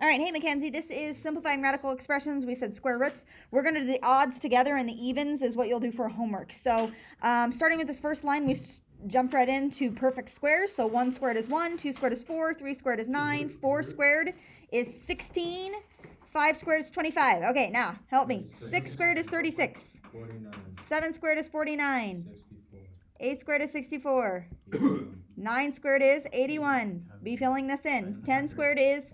All right, hey Mackenzie, this is simplifying radical expressions. We said square roots. We're going to do the odds together, and the evens is what you'll do for homework. So starting with this first line, we jumped right into perfect squares. So 1 squared is 1, 2 squared is 4, 3 squared is 9, 4 squared is 16, 5 squared is 25. Okay, now help me. 6 squared is 36. 7 squared is 49. 8 squared is 64. 9 squared is 81. Be filling this in. 10 squared is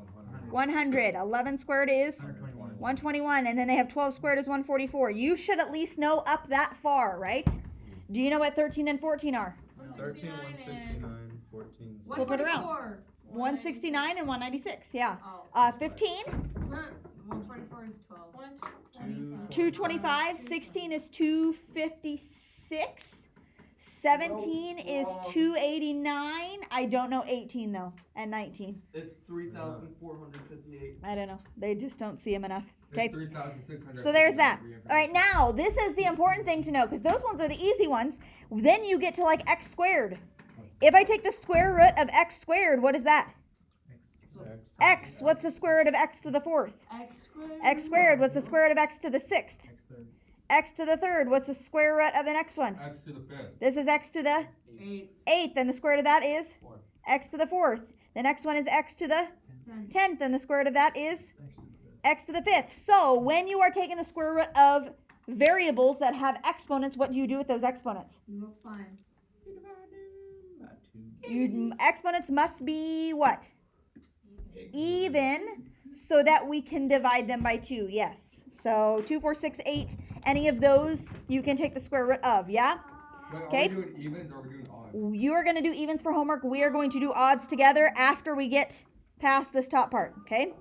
100. 11 squared is 121. And then they have 12 squared is 144. You should at least know up that far, right? Do you know what 13 and 14 are? 13, 169, 14. Flip it around. 169 and 196. Yeah. 15. 124 is 12. 225. 16 is 256. 17 is 289. I don't know 18 though, and 19. It's 3,458. I don't know. They just don't see them enough. Okay. 3,600. So there's that. All right, now this is the important thing to know because those ones are the easy ones. Then you get to like x squared. If I take the square root of x squared, what is that? X. What's the square root of x to the fourth? X squared. X squared. What's the square root of x to the sixth? X to the third. What's the square root of the next one? X to the 5th. This is x to the 8. eighth. And the square root of that is 4. x to the fourth. The next one is x to the 10th. And the square root of that is x to the fifth. So when you are taking the square root of variables that have exponents, what do you do with those exponents? Multiply. Exponents must be what? Even, so that we can divide them by 2. Yes. So 2, 4, 6, 8. Any of those you can take the square root of. Yeah. Okay. Are we doing evens or are we doing odds? You are going to do evens for homework. We are going to do odds together after we get past this top part. Okay.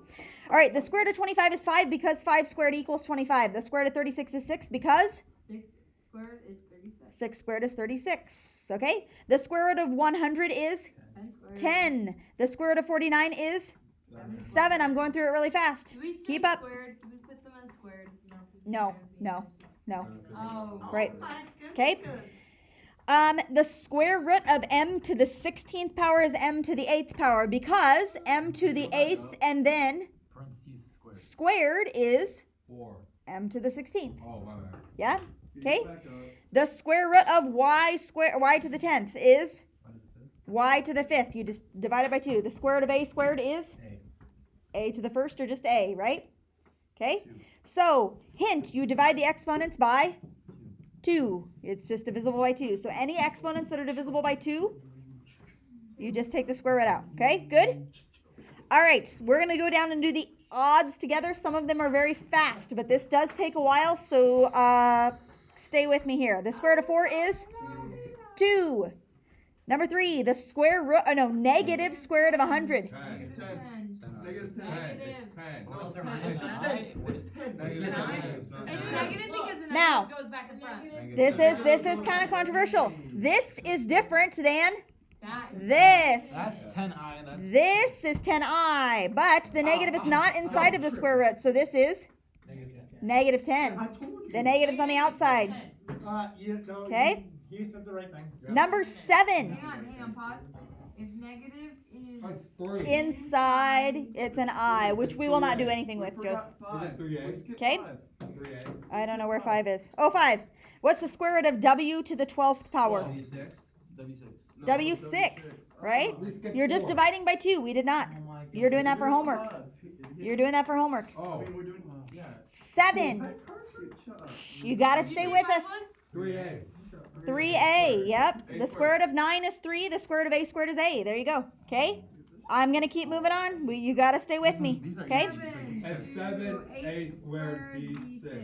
All right. The square root of 25 is 5 because 5 squared equals 25. The square root of 36 is 6 because 6 squared is 36. 6 squared is 36. Okay. The square root of 100 is 10. The square root of 49 is 7. I'm going through it really fast. Do we say Keep up. squared? Do we put them as squared? No. Oh. Right. Okay. The square root of m to the 16th power is m to the 8th power because m to the 8th and then squared is 4. m to the 16th. Oh, my bad. Yeah? Okay. The square root of y to the 10th is y to the 5th. You just divide it by 2. The square root of a squared is a to the first or just a, right? Okay. So, hint, you divide the exponents by 2. It's just divisible by 2. So any exponents that are divisible by 2, you just take the square root out. Okay, good? All right, we're going to go down and do the odds together. Some of them are very fast, but this does take a while, so stay with me here. The square root of 4 is 2. Number 3, the square root, negative square root of 100. 10. 10. Negative 10. Negative. It's 10. No, it's 10. It's 10. Negative 10. It's not It's 10. negative because the Now, negative goes back and front. This is kind of controversial. This is different than That is this. That's 10i. That's This is 10i, but the negative is not inside of the square root, so this is negative 10. I told you. The negative's on the outside. Okay. You said the right thing. Number 7. Hang on, pause. If negative is That's 3. Inside, it's an I, which we will not do anything with, Jos. Is it 3A? Okay. 3A. I don't know where 5 is. Oh, 5. What's the square root of w to the 12th power? W6, right? We skipped You're just 4. dividing by 2. We did not. You're doing that for homework. You're doing that for homework. Oh, 7. Shh, you got to stay with us. 3A. 3a, yep. The square root of 9 is 3. The square root of a squared is a. There you go. Okay? I'm going to keep moving on. You got to stay with me. Okay? And 7A squared B 6.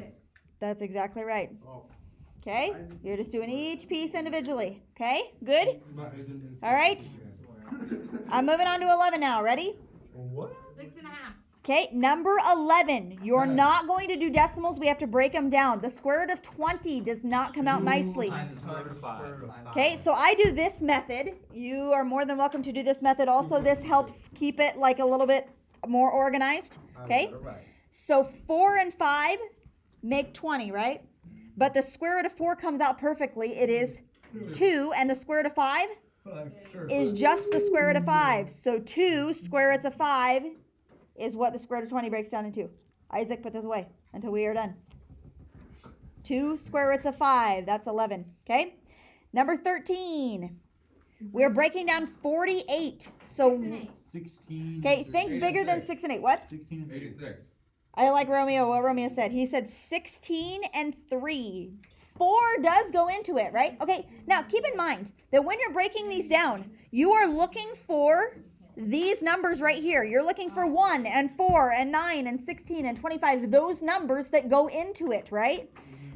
That's exactly right. Oh. Okay? You're just doing each piece individually. Okay? Good? All All right. I'm moving on to 11 now. Ready? What? 6.5. Okay, number 11. You're not going to do decimals. We have to break them down. The square root of 20 does not come out nicely. Okay, so I do this method. You are more than welcome to do this method also. This helps keep it like a little bit more organized. Okay? So 4 and 5 make 20, right? But the square root of 4 comes out perfectly. It is 2, and the square root of 5 is just the square root of 5. So 2 square roots of 5 is what the square root of 20 breaks down into. Isaac, put this away until we are done. 2 square roots of 5, that's 11, okay? Number 13, we're breaking down 48. So, 6 and 8. 16. okay, think bigger than 6 and 8. What? 16 and 86. I like Romeo, what Romeo said. He said 16 and 3. 4 does go into it, right? Okay, now keep in mind that when you're breaking these down, you are looking for these numbers right here. You're looking for 1 and 4 and 9 and 16 and 25, those numbers that go into it, right?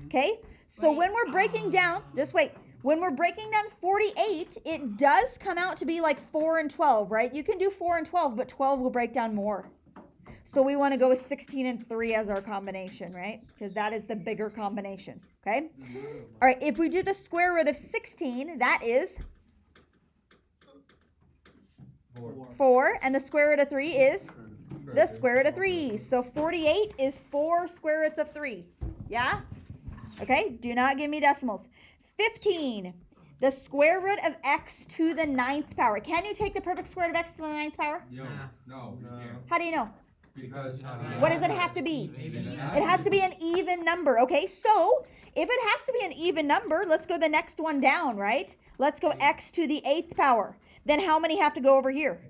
Okay, so when we're breaking down, just wait. When we're breaking down 48, it does come out to be like 4 and 12, right? You can do 4 and 12, but 12 will break down more. So we want to go with 16 and 3 as our combination, right? Because that is the bigger combination, okay? All right, if we do the square root of 16, that is 4, and the square root of 3 is the square root of 3. So 48 is 4 square roots of 3, yeah? Okay, do not give me decimals. 15, the square root of x to the 9th power. Can you take the perfect square root of x to the 9th power? No, you can't. How do you know? Because What does it have to be? It has to be an even number. Okay, so if it has to be an even number, let's go the next one down, right? Let's go x to the 8th power. Then how many have to go over here?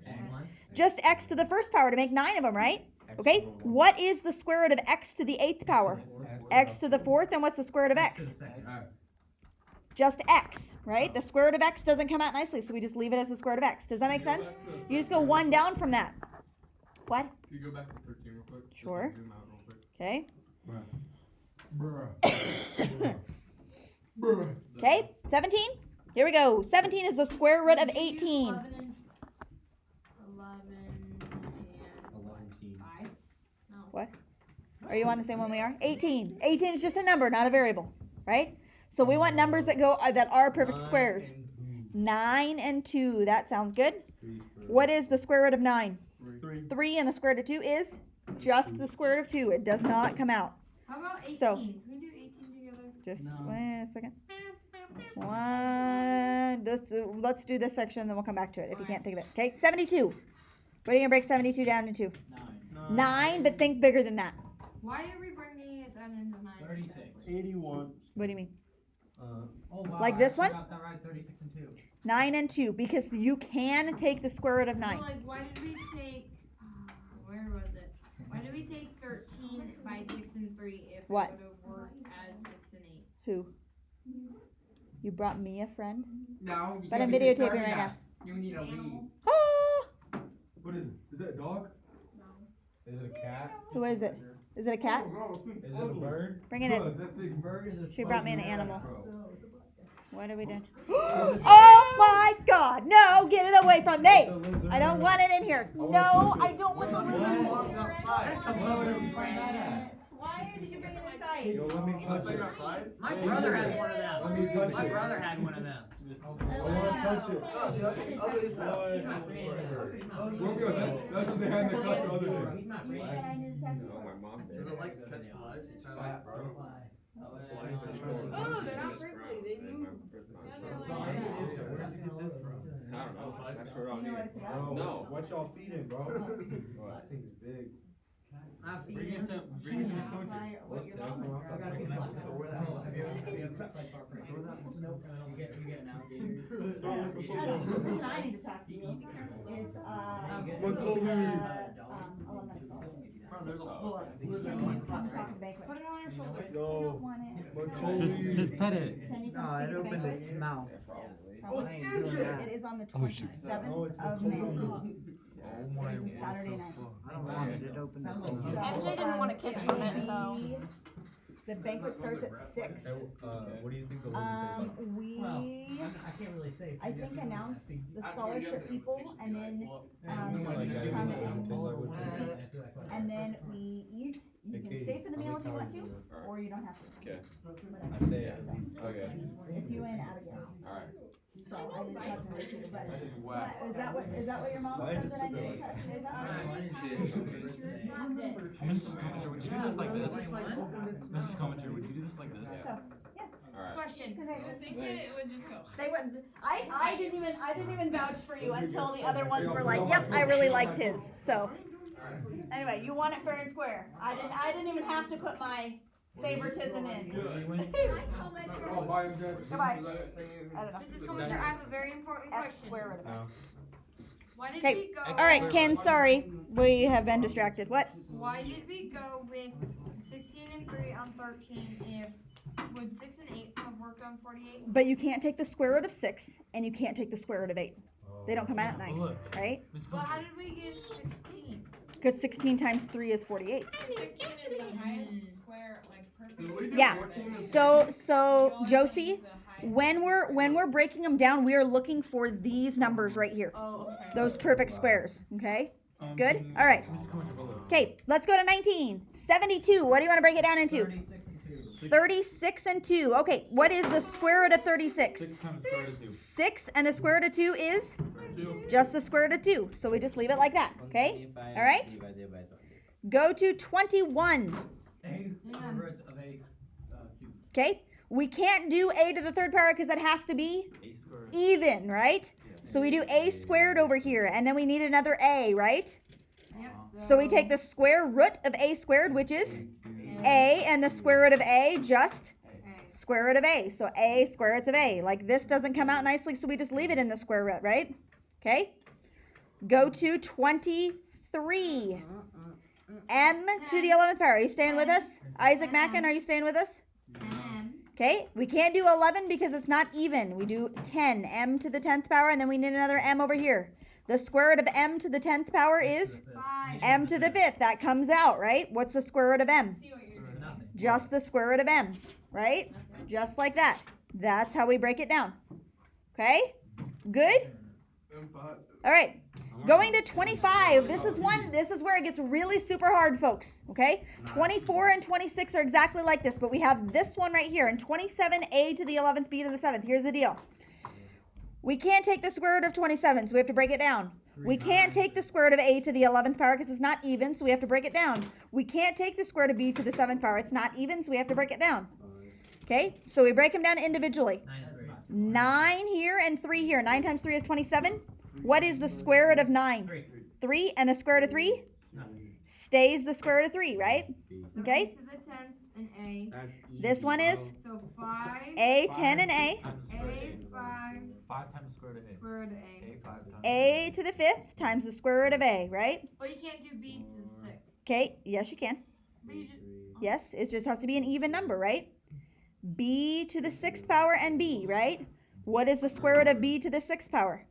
Just x to the 1st power to make 9 of them, right? Okay, what is the square root of x to the 8th power? X to the 4th, and what's the square root of x? Just x, right? The square root of x doesn't come out nicely, so we just leave it as the square root of x. Does that make sense? You just go 1 down from that. What? Can you go back to 13 real quick? Just Sure. zoom out real quick. Okay. Bruh. Okay, 17. Here we go. 17 is the square root of 18. 11 and 5. No. What? Are you on the same one we are? 18. 18 is just a number, not a variable, right? So we want numbers that go that are perfect squares. 9 and 2. That sounds good. What is the square root of 9? 3, and the square root of 2 is just the square root of 2. It does not come out. How about 18? So- Can we do 18 together? Just No. wait a second. Let's do this section, then we'll come back to it if you can't think of it. Okay, 72. What are you going to break 72 down into? 9, but think bigger than that. Why are we bringing it down into 9? 36. 81. What do you mean? Oh, wow. Like this I one? got that right, 36 and 2. 9 and 2, because you can take the square root of 9. Well, like, why did we take, where was it? Why did we take 13 by 6 and 3 if What? it would have worked as 6 and 8? Who? You brought me a friend? No, you But can't I'm be videotaping discarding right that. You need a lead. Ah! What is it? Is that a dog? Is it a cat? Who is it? Is it a cat? Is it a bird? Bring it in. That big bird is a She brought me an animal. Bro. What are we doing? Oh my God! No, get it away from me! It's a lizard. I don't want it in here. No, I don't want the lizard. outside. Where did we find that at? Why did you bring it inside? Yo, let me touch it. My brother has one of them. Let me touch My it. brother had one of them. I want to touch it. Well, good. That's what they had in the class the other day. He's not free. Does it like catch flies? It's Fly. Oh, they're not prickly. They move. I don't know. That's for all You know what it's about? No. What y'all feeding, bro? That thing's big. Not Bring feeding. it to his country. What's that? I gotta be black. Have you ever prepped like park rangers? Nope. You get an alligator. The reason I need to talk to you is, Bro, there's a whole lot of lizard on my property. Put it on your shoulder. Yo, Just pet it. Can you No, come it speak to opened banquet? its mouth. Probably. I ain't doing that. It is on the Oh, shoot. 27th Oh, it's of May. McCollum. Oh my. It is a Saturday night. I don't want it. It opened its So, mouth. MJ didn't want a kiss from it, so. The banquet starts at 6. What do you think the lizard We, Well, I can't really say. I think, announce the scholarship people, and then, tastes like? Like that, come it in, tastes like what? and then we eat. You Hey, can Katie, stay for the how meal many if you want calories to, in there? or you don't have to. Okay. Whatever. I say it. Okay. It's you and Abigail. Alright. So I didn't talk to her too, but That is whack. is that what your mom Why said just that I sit there didn't like touch? Is that Mrs. Commenter, would you do this like this? Mrs. Commenter, would you do this like this? So, Alright. Question. You would think that it would just go. they were, I didn't even vouch for you until the other ones were like, yep, I really liked his, so. Anyway, you want it fair and square. I didn't even have to put my favoritism in. Oh, bye, MJ. Goodbye. I don't know. Mrs. Coulter, I have a very important X question. square root of X. Why did Okay. we go? All right, Ken, sorry. We have been distracted. What? Why did we go with 16 and 3 on 13 if would 6 and 8 have worked on 48? But you can't take the square root of 6, and you can't take the square root of 8. They don't come out nice, right? Well, how did we get 16? Because 16 times 3 is 48. 16 is the highest square, like perfect. Yeah. So Josie, when we're breaking them down, we are looking for these numbers right here. Oh, okay. Those perfect squares. Okay? Good? All right. Okay, let's go to 19. 72. What do you want to break it down into? 36 and 2. Okay, what is the square root of 36? 6 times square root of 2. 6, and the square root of 2 is just the square root of 2. So we just leave it like that. Okay? All right? Go to 21. Okay? We can't do a to the third power because it has to be A squared. even, right? So we do a squared over here, and then we need another a, right? Yep, So we take the square root of a squared, which is a, and the square root of a, just square root of a. So a square roots of a. Like this doesn't come out nicely, so we just leave it in the square root, right? Okay? Go to 23. M to the 11th power. Are you staying with us? Isaac Mackin, are you staying with us? 10. Okay, we can't do 11 because it's not even. We do 10, m to the 10th power, and then we need another m over here. The square root of m to the 10th power is 5. m to the 5th. That comes out, right? What's the square root of m? See what you're doing. Just the square root of m, right? Just like that. That's how we break it down. Okay? Good? All right. Going to 25. This is where it gets really super hard, folks. Okay? 24 and 26 are exactly like this, but we have this one right here. And 27, a to the 11th, b to the 7th. Here's the deal. We can't take the square root of 27, so we have to break it down. We can't take the square root of a to the 11th power because it's not even, so we have to break it down. We can't take the square root of b to the 7th power. It's not even, so we have to break it down. Okay? So we break them down individually. 9 here and 3 here. 9 times 3 is 27. What is the square root of 9? 3, and the square root of 3 stays the square root of 3, right? So Okay. A to the 10th and a. This one is So 5. a 10 and a. A 5 5 times the square root of square root of A. a. 5 times. A to the 5th times the square root of a, right? Well, you can't do b to the 6th. Okay, yes you can. But you just, Yes, it just has to be an even number, right? B to the 6th power and b, right? What is the square root of b to the 6th power?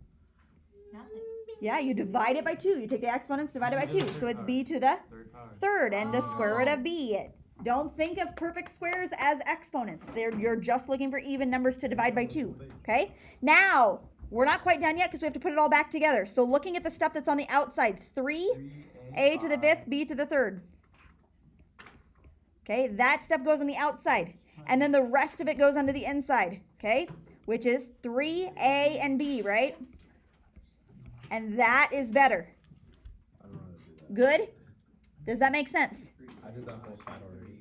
nothing. Yeah, you divide it by 2. You take the exponents, divide it by 2. So it's b to the Third power. 3rd, and the square root of b. Don't think of perfect squares as exponents. You're just looking for even numbers to divide by 2. Okay? Now, we're not quite done yet because we have to put it all back together. So looking at the stuff that's on the outside, 3, a to the 5th, b to the 3rd. Okay, that stuff goes on the outside. And then the rest of it goes onto the inside. Okay? Which is 3a and b, right? And that is better. I don't know how to do that. Good? Does that make sense? I did that whole side already.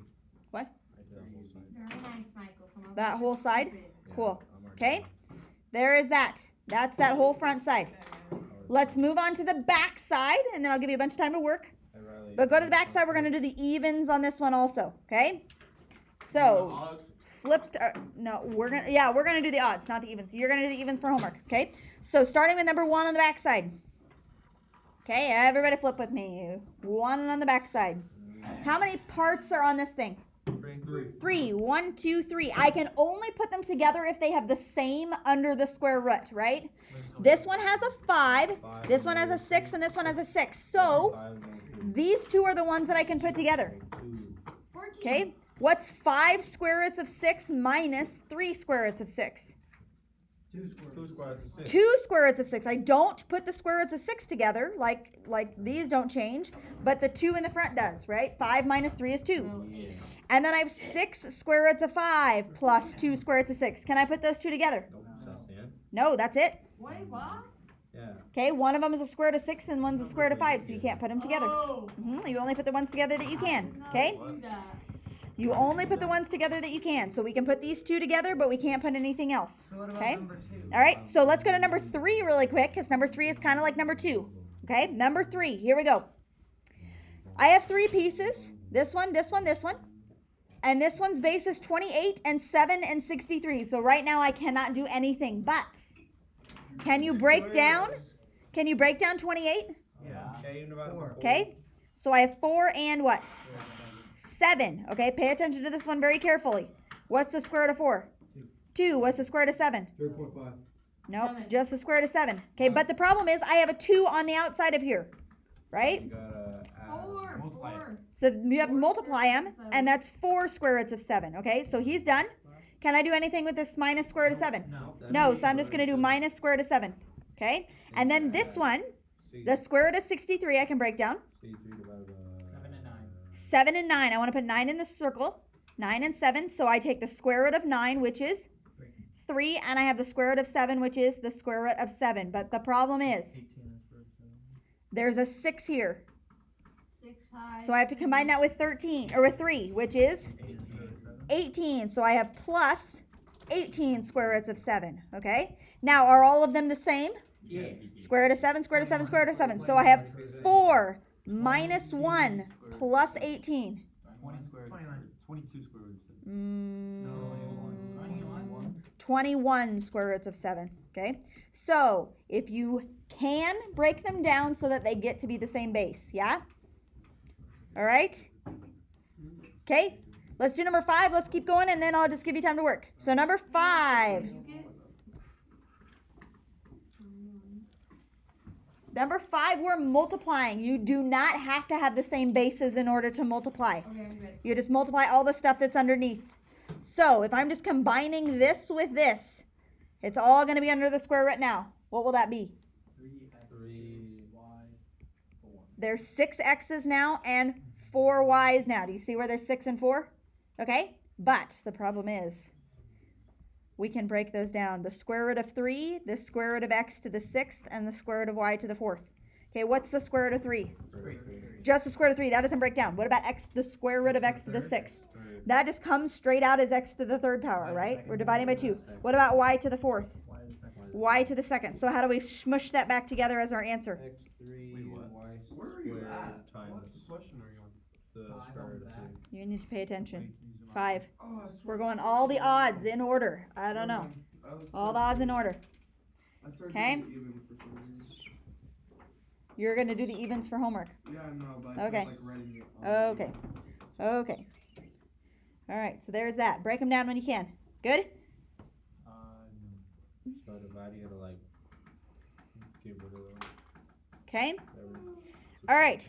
What? I did that whole side. Very nice, Michael. Some of That us whole are side? stupid. Yeah, Cool. I'm already Okay? There is that. That's that whole front side. Let's move on to the back side, and then I'll give you a bunch of time to work. But go to the back side. We're going to do the evens on this one also. Okay? So, flipped. No, we're going to do the odds, not the evens. You're going to do the evens for homework. Okay? So, starting with number 1 on the back side. Okay, everybody flip with me. 1 on the back side. How many parts are on this thing? 3. 1, 2, 3. I can only put them together if they have the same under the square root, right? This one has a 5, this one has a 6, and this one has a 6. So, these two are the ones that I can put together. 14. Okay? What's 5 square roots of 6 minus 3 square roots of 6? 2 squares of 6. 2 square roots of 6. I don't put the square roots of 6 together, like these don't change, but the 2 in the front does, right? 5 minus 3 is 2. So 8. And then I have 6 square roots of 5 plus 2 square roots of 6. Can I put those two together? Nope, that's the end. No, that's it. Wait, what? Yeah. Okay, one of them is a square root of 6 and one's a square root of 5, so you can't put them together. Oh. You only put the ones together that you can, okay? Do that. You only put the ones together that you can. So we can put these two together, but we can't put anything else. So what about Okay? number 2? All right, so let's go to number 3 really quick, because number 3 is kind of like number 2. Okay, number 3, here we go. I have 3 pieces. This one, this one, this one. And this one's base is 28 and 7 and 63. So right now I cannot do anything. But can you break down? Can you break down 28? Yeah. Okay, even about 4. Okay. So I have 4 and what? 7. Okay, pay attention to this one very carefully. What's the square root of 4? 2. What's the square root of 7? 3.5. Nope, 7. just the square root of 7. Okay, but the problem is I have a 2 on the outside of here, right? You gotta add. 4. Multiply it. 4. So you have to Four multiply square them, roots of 7. and that's 4 square roots of 7. Okay, so he's done. Can I do anything with this minus square root of 7? No. No, so I'm just going to do minus square root of 7. Okay, and then this one, the square root of 63, I can break down. 3 divided by 7 and 9. 7 and 9. I want to put 9 in the circle. 9 and 7. So I take the square root of 9, which is 3, and I have the square root of 7, which is the square root of 7. But the problem is 18 is for 7. there's a 6 here. 6 high. So I have to combine that with 13, or with 3, which is 8 is for 7. 18. So I have plus 18 square roots of 7. Okay? Now, are all of them the same? Yeah. Square root of 7, square root of 7, square root of 7. So I have 4 minus 1 plus 18. 20 squared. 22 square roots. Mm, No. 21 square roots of 7. Okay? So, if you can break them down so that they get to be the same base. Yeah? All right? Okay? Let's do number 5. Let's keep going, and then I'll just give you time to work. So, number 5. Did you get? Number 5, we're multiplying. You do not have to have the same bases in order to multiply. Okay, I'm ready. You just multiply all the stuff that's underneath. So if I'm just combining this with this, it's all going to be under the square root now. What will that be? 3. There's 6 x's now and 4 y's now. Do you see where there's 6 and 4? Okay? But the problem is we can break those down. The square root of 3, the square root of x to the 6th, and the square root of y to the 4th. Okay, what's the square root of 3? Just the square root of 3. That doesn't break down. What about x, the square root of x to the 6th? That just comes straight out as x to the 3rd power, right? We're dividing by 2. What about y to the 4th? Y to the 2nd. So how do we smush that back together as our answer? X3 Wait, what? y Where are you squared at? times What question are you on? the square root of 3. You need to pay attention. 5. Oh, I swear. We're going all the odds in order. I don't know. All the odds in order. Okay. You're going to do the evens for homework. Yeah, no, but I Okay. feel like writing it. Okay. Okay. All right. So there's that. Break them down when you can. Good? So divide, you gotta like get rid of Okay. everything. All right.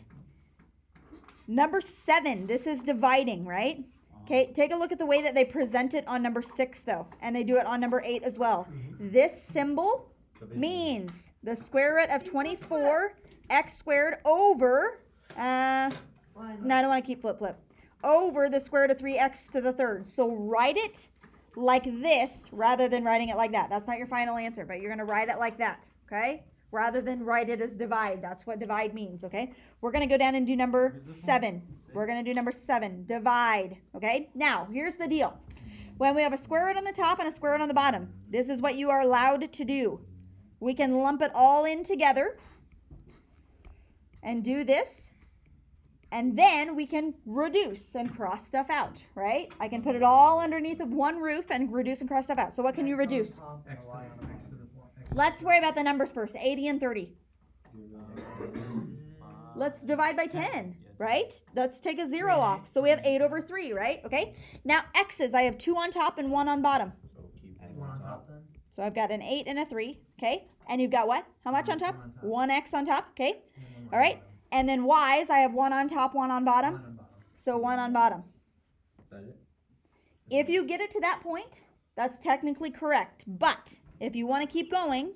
Number 7. This is dividing, right? Okay. Take a look at the way that they present it on number 6, though. And they do it on number 8 as well. This symbol means the square root of 24 x squared over, no, I don't want to keep flip, over the square root of 3x to the 3rd. So write it like this rather than writing it like that. That's not your final answer, but you're going to write it like that, okay? Rather than write it as divide. That's what divide means, okay? We're going to go down and do number 7. We're going to do number 7, divide, okay? Now, here's the deal. When we have a square root on the top and a square root on the bottom, this is what you are allowed to do. We can lump it all in together and do this. And then we can reduce and cross stuff out, right? I can put it all underneath of one roof and reduce and cross stuff out. So what can you reduce? Let's worry about the numbers first, 80 and 30. Let's divide by 10, right? Let's take a 0 off. So we have 8 over 3, right? Okay. Now x's, I have 2 on top and 1 on bottom. So keep One on top then? So I've got an 8 and a 3, okay? And you've got what? How much on top? 1x on top, okay? All right. And then y's, I have 1 on top, 1 on bottom. One on bottom. So 1 on bottom. Is that it? If you get it to that point, that's technically correct. But if you want to keep going,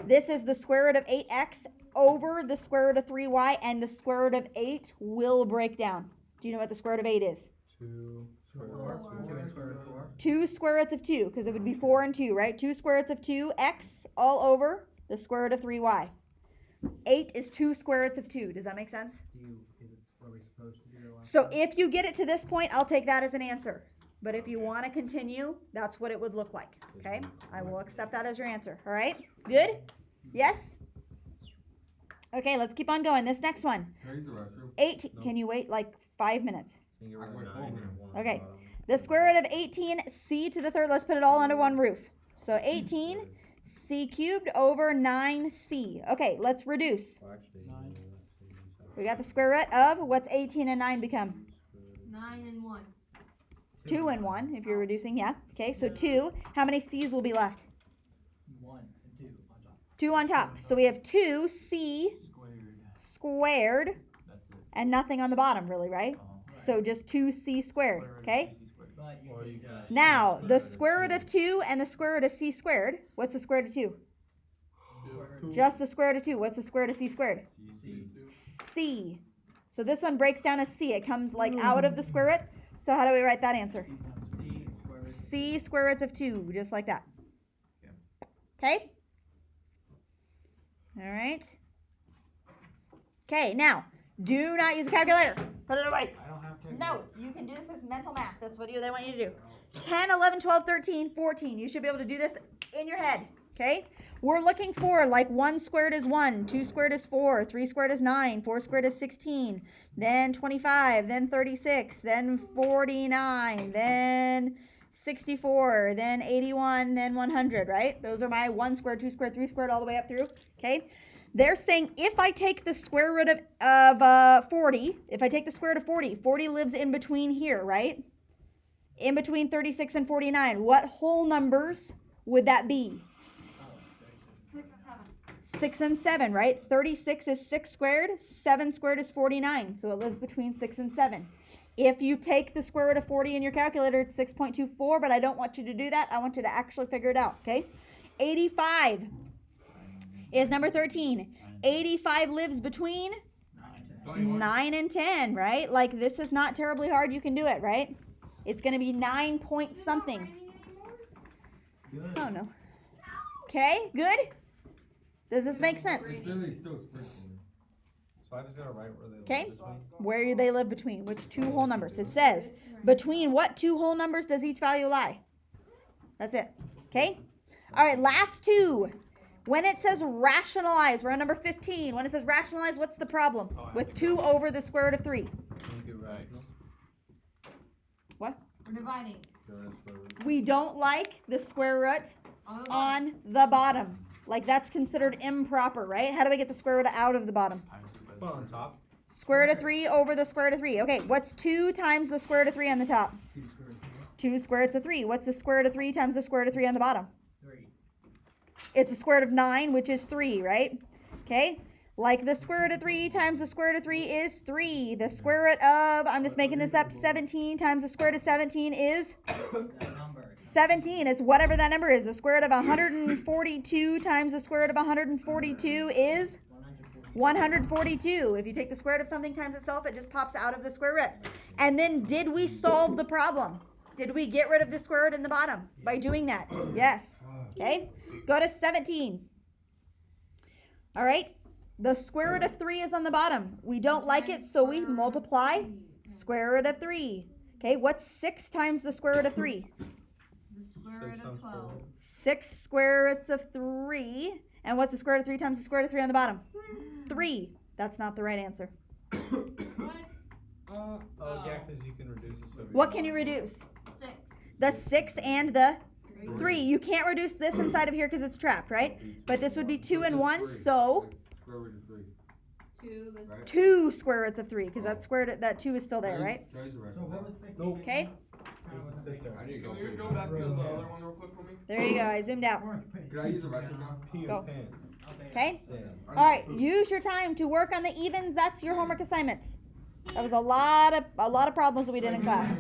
this is the square root of 8x over the square root of 3y, and the square root of 8 will break down. Do you know what the square root of 8 is? 2 square root Four. of 2. 2 and square root of 4. 2 square roots of 2, because it would be 4 and 2, right? 2 square roots of 2x all over the square root of 3y. 8 is 2 square roots of 2. Does that make sense? Are we supposed to do the last So one? if you get it to this point, I'll take that as an answer. But if you want to continue, that's what it would look like. Okay? I will accept that as your answer. All right? Good? Yes? Okay, let's keep on going. This next one. Can I use the restroom? 18. Can you wait like 5 minutes? So you get rid I of went 9 home. and 1 Okay. on the bottom. The square root of 18 c to the third. Let's put it all under one roof. So 18 c cubed over 9c. Okay, let's reduce. Well, actually, Nine. We got the square root of, what's 18 and 9 become? 9 and 1. 2 and 1 if you're reducing, yeah. Okay, so 2. How many c's will be left? 1 and 2 on top. 2 on top. So we have 2c Squared. squared That's it. and nothing on the bottom, really, right? Uh-huh. So just 2c squared, Square root of okay? 2c squared. But you Or you could, can actually Now, square the root of square root of 2 and the square root of c squared. What's the square root of 2? Just the square root of 2. What's the square root of c squared? C. C. So this one breaks down as c. It comes like out of the square root. So how do we write that answer? C times C square root. C square roots of 2, just like that. Okay? All right. Okay, now, do not use a calculator. Put it away. I don't have to. No, you can do this as mental math. That's what they want you to do. 10, 11, 12, 13, 14. You should be able to do this in your head. Okay? We're looking for like 1 squared is 1, 2 squared is 4, 3 squared is 9, 4 squared is 16, then 25, then 36, then 49, then 64, then 81, then 100, right? Those are my 1 squared, 2 squared, 3 squared, all the way up through. Okay? They're saying if I take the square root of 40, if I take the square root of 40, 40 lives in between here, right? In between 36 and 49. What whole numbers would that be? 6 and 7. 6 and 7, right? 36 is 6 squared. 7 squared is 49. So it lives between 6 and 7. If you take the square root of 40 in your calculator, it's 6.24, but I don't want you to do that. I want you to actually figure it out, okay? 85 is number 13. 85 lives between 9 and 10, right? Like, this is not terribly hard. You can do it, right? It's going to be 9 point something. Oh, no. Okay, good? Does this make sense? It's literally still sprinkling. So I just gotta write where they live Okay. between. Where they live between, which 2 whole numbers. It says, between what 2 whole numbers does each value lie? That's it. Okay? All right, last 2. When it says rationalize, we're on number 15. When it says rationalize, what's the problem? With 2 over the square root of 3. Make it rational. What? We're dividing. Get rid of square root. We don't like the square root On the bottom. on the bottom. Like, that's considered improper, right? How do we get the square root out of the bottom? Put on top. Square root of 3 over the square root of 3. Okay, what's 2 times the square root of 3 on the top? 2 square root of 2 square roots of 3. What's the square root of 3 times the square root of 3 on the bottom? 3. It's the square root of 9, which is 3, right? Okay? Like, the square root of 3 times the square root of 3 is 3. The square root of, I'm just making this up, 17 times the square root of 17 is That number. 17. It's whatever that number is. The square root of 142 times the square root of 142 is 142. If you take the square root of something times itself, it just pops out of the square root. And then, did we solve the problem? Did we get rid of the square root in the bottom by doing that? Yes. Okay? Go to 17. All right? The square root of 3 is on the bottom. We don't like it, so we multiply square root of 3. Okay, what's 6 times the square root of 3? The square root of 12. 6 square roots of 3. And what's the square root of 3 times the square root of 3 on the bottom? 3. That's not the right answer. What? Oh, yeah, because you can reduce this over What can you reduce? 6. The 6 and the 3. You can't reduce this inside of here because it's trapped, right? But this would be 2 and 1, so Square root of 3. 2. Right? 2 square roots of 3 because that 2 is still there, right? Try to use the So restroom. what was 15? Nope. Okay, I need to go. Can you go back to the other one real quick for me? there you go. I zoomed out. Could I use the restroom now? Pee Go. or pants. Okay? Yeah. All right, use your time to work on the evens. That's your homework assignment. That was a lot of problems that we did in class.